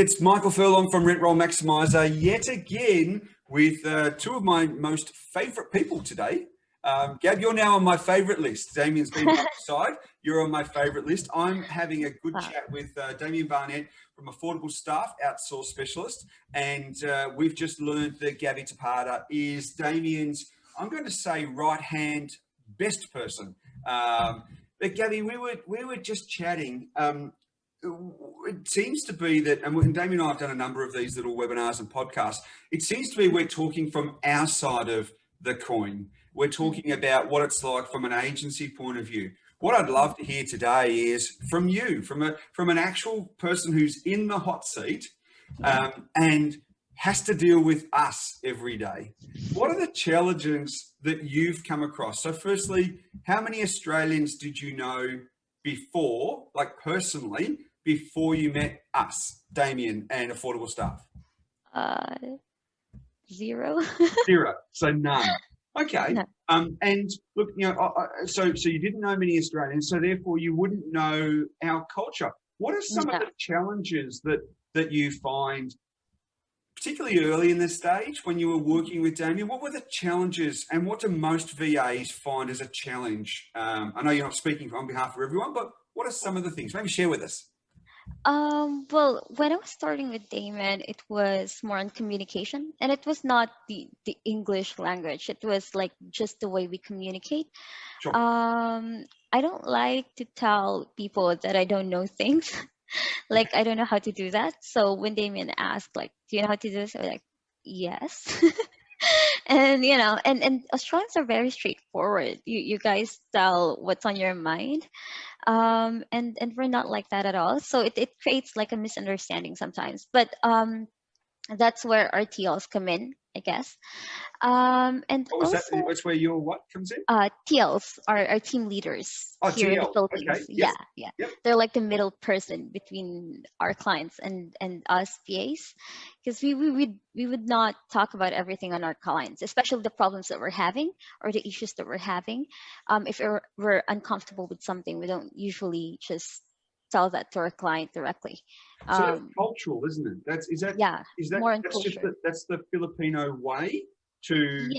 it's Michael Furlong from Rent Roll Maximiser yet again with two of my most favourite people today. Gab, you're now on my favourite list. Damien's been by my side. You're on my favourite list. I'm having a good chat with Damien Barnett from Affordable Staff, outsource specialist. And we've just learned that Gabby Tapata is Damien's, I'm going to say, right-hand best person. But Gabby, we were just chatting. It seems to be that, and Damien and I have done a number of these little webinars and podcasts, it seems to be we're talking from our side of the coin. We're talking about what it's like from an agency point of view. What I'd love to hear today is from you, from an actual person who's in the hot seat and has to deal with us every day. What are the challenges that you've come across? So firstly, how many Australians did you know before, like personally, before you met us, Damien and Affordable Staff? Zero. Zero. So none. Okay. No. And look, so you didn't know many Australians, so therefore you wouldn't know our culture. What are some of the challenges that you find, particularly early in the stage when you were working with Damien? What were the challenges, and what do most VAs find as a challenge? I know you're not speaking on behalf of everyone, but what are some of the things? Maybe share with us. Well, when I was starting with Damien, it was more on communication, and it was not the English language. It was like just the way we communicate. Sure. I don't like to tell people that I don't know things. Like, I don't know how to do that. So when Damien asked, like, do you know how to do this? I was like, yes. And and Australians are very straightforward. You guys tell what's on your mind, and we're not like that at all. So it creates like a misunderstanding sometimes. But that's where our TLs come in, I guess. And what was also, that? That's where your what comes in? TLs are team leaders here in the TL. Philippines. Okay. Yes. Yeah. Yep. They're like the middle person between our clients and us VAs, because we would not talk about everything on our clients, especially the problems that we're having or the issues that we're having. If we're uncomfortable with something, we don't usually just tell that to our client directly. So that's cultural, isn't it? Is that more in that's culture. just that's the Filipino way to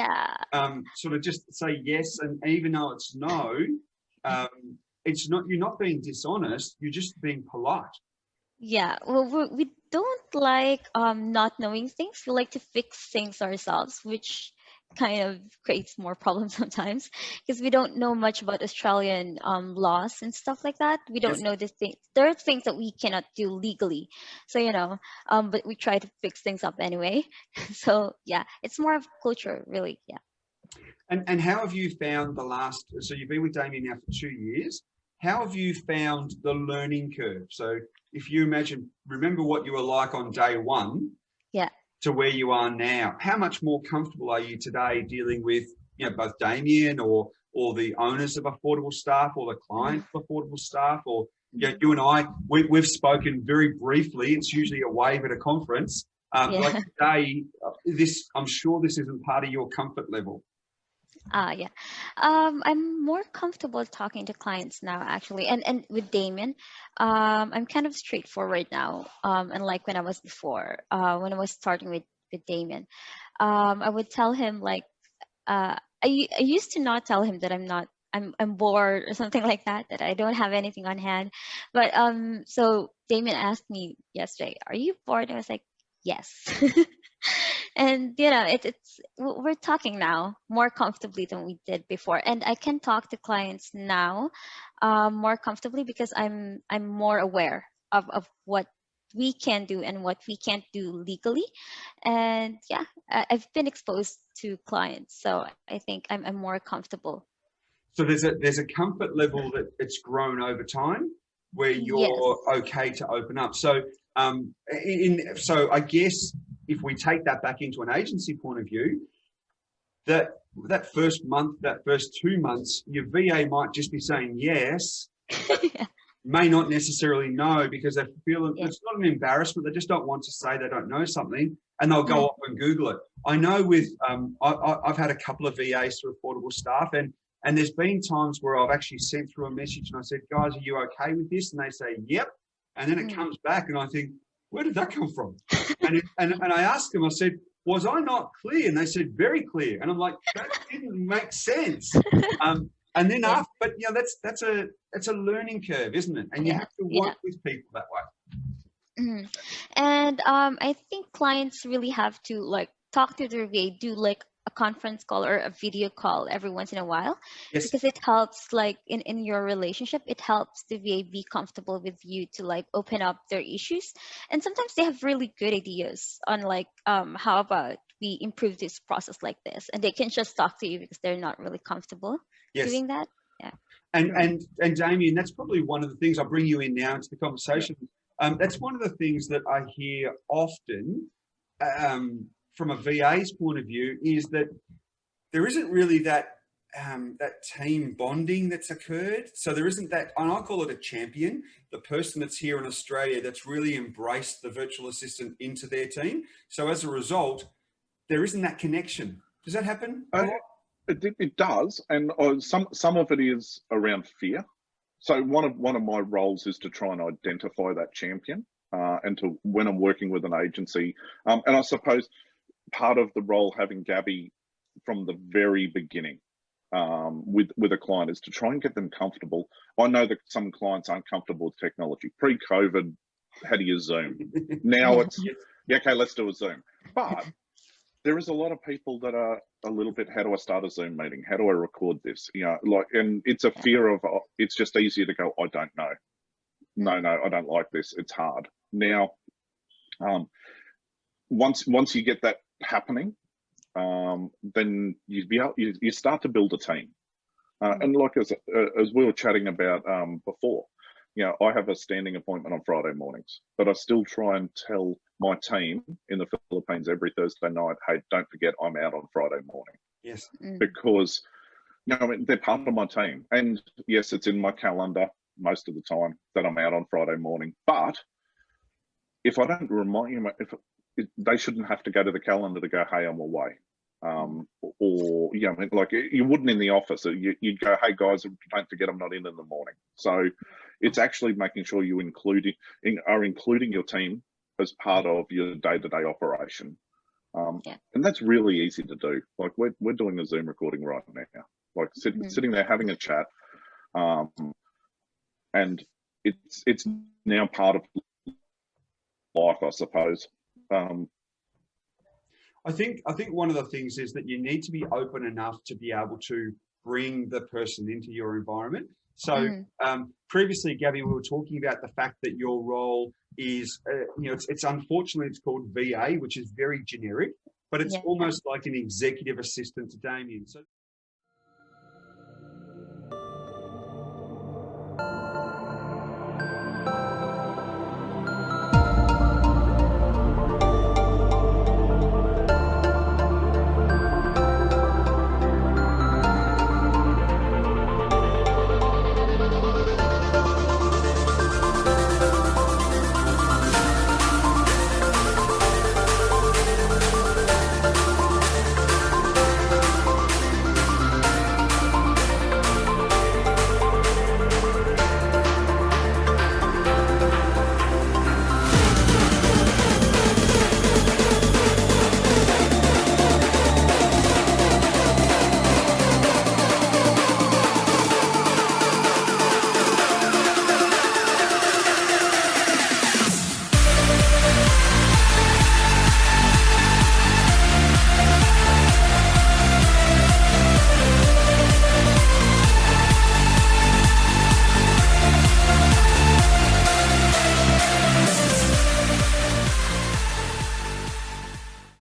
sort of just say yes, and even though it's no, it's not, you're not being dishonest, you're just being polite. Yeah, well, we don't like not knowing things. We like to fix things ourselves, which kind of creates more problems sometimes, because we don't know much about Australian laws and stuff like that. We don't know the things. There are things that we cannot do legally, so but we try to fix things up anyway. So yeah, it's more of culture, really. Yeah. And how have you found so you've been with Damien now for 2 years, how have you found the learning curve? So if you remember what you were like on day one, to where you are now, how much more comfortable are you today dealing with both Damien or the owners of Affordable Staff or the clients of Affordable Staff, or you and I, we've spoken very briefly. It's usually a wave at a conference. Like today, I'm sure this isn't part of your comfort level. I'm more comfortable talking to clients now, actually, and with Damien, I'm kind of straightforward now, unlike when I was before. When I was starting with Damien, I would tell him, like, I used to not tell him that I'm bored or something like that I don't have anything on hand. But so Damien asked me yesterday, "Are you bored?" And I was like, "Yes." And we're talking now more comfortably than we did before, and I can talk to clients now more comfortably because I'm more aware of what we can do and what we can't do legally. And I've been exposed to clients, so I think I'm more comfortable. So there's a comfort level that it's grown over time where you're okay to open up. So so I guess if we take that back into an agency point of view, that first month, that first 2 months, your VA might just be saying yes, may not necessarily know, because they feel it's not an embarrassment. They just don't want to say they don't know something, and they'll go off and Google it. I know with I've had a couple of VAs through Affordable Staff, and there's been times where I've actually sent through a message and I said, "Guys, are you okay with this?" And they say, "Yep." And then it comes back and I think, where did that come from? And I asked them, I said, was I not clear? And they said, very clear. And I'm like, that didn't make sense. And then Yeah. after, but you know, that's a learning curve, isn't it? And you have to work with people that way. Mhm. And I think clients really have to like talk to their VA, do like a conference call or a video call every once in a while, Yes. because it helps like in your relationship, it helps the VA be comfortable with you to like open up their issues. And sometimes they have really good ideas on like how about we improve this process like this, and they can just talk to you because they're not really comfortable Yes. doing that. Yeah. And Damien, that's probably one of the things. I'll bring you in now into the conversation. That's one of the things that I hear often from a VA's point of view, is that there isn't really that team bonding that's occurred. So there isn't that, and I call it a champion, the person that's here in Australia that's really embraced the virtual assistant into their team. So as a result, there isn't that connection. Does that happen? It does, and some of it is around fear. So one of my roles is to try and identify that champion, and to when I'm working with an agency, and I suppose part of the role having Gabby from the very beginning with a client is to try and get them comfortable. I know that some clients aren't comfortable with technology. Pre-COVID, how do you Zoom? Now it's okay, let's do a Zoom. But there is a lot of people that are a little bit, how do I start a Zoom meeting? How do I record this? You know, like, and it's a fear of, it's just easier to go, I don't know. No, I don't like this. It's hard. Now, once you get that happening, then you start to build a team. And like as we were chatting about before, you know, I have a standing appointment on Friday mornings, but I still try and tell my team in the Philippines every Thursday night, hey, don't forget I'm out on Friday morning. Yes. Because, you know, I mean, they're part of my team. And yes, it's in my calendar most of the time that I'm out on Friday morning. But if I don't remind you, they shouldn't have to go to the calendar to go, hey, I'm away. Or, you know, like you wouldn't in the office. You'd go, hey guys, don't forget I'm not in the morning. So it's actually making sure you are including your team as part of your day-to-day operation. And that's really easy to do. Like we're doing a Zoom recording right now, like sitting there having a chat. And it's now part of life, I suppose. I think one of the things is that you need to be open enough to be able to bring the person into your environment. So previously, Gabby, we were talking about the fact that your role is, you know, it's unfortunately it's called VA, which is very generic, but it's almost like an executive assistant to Damien. So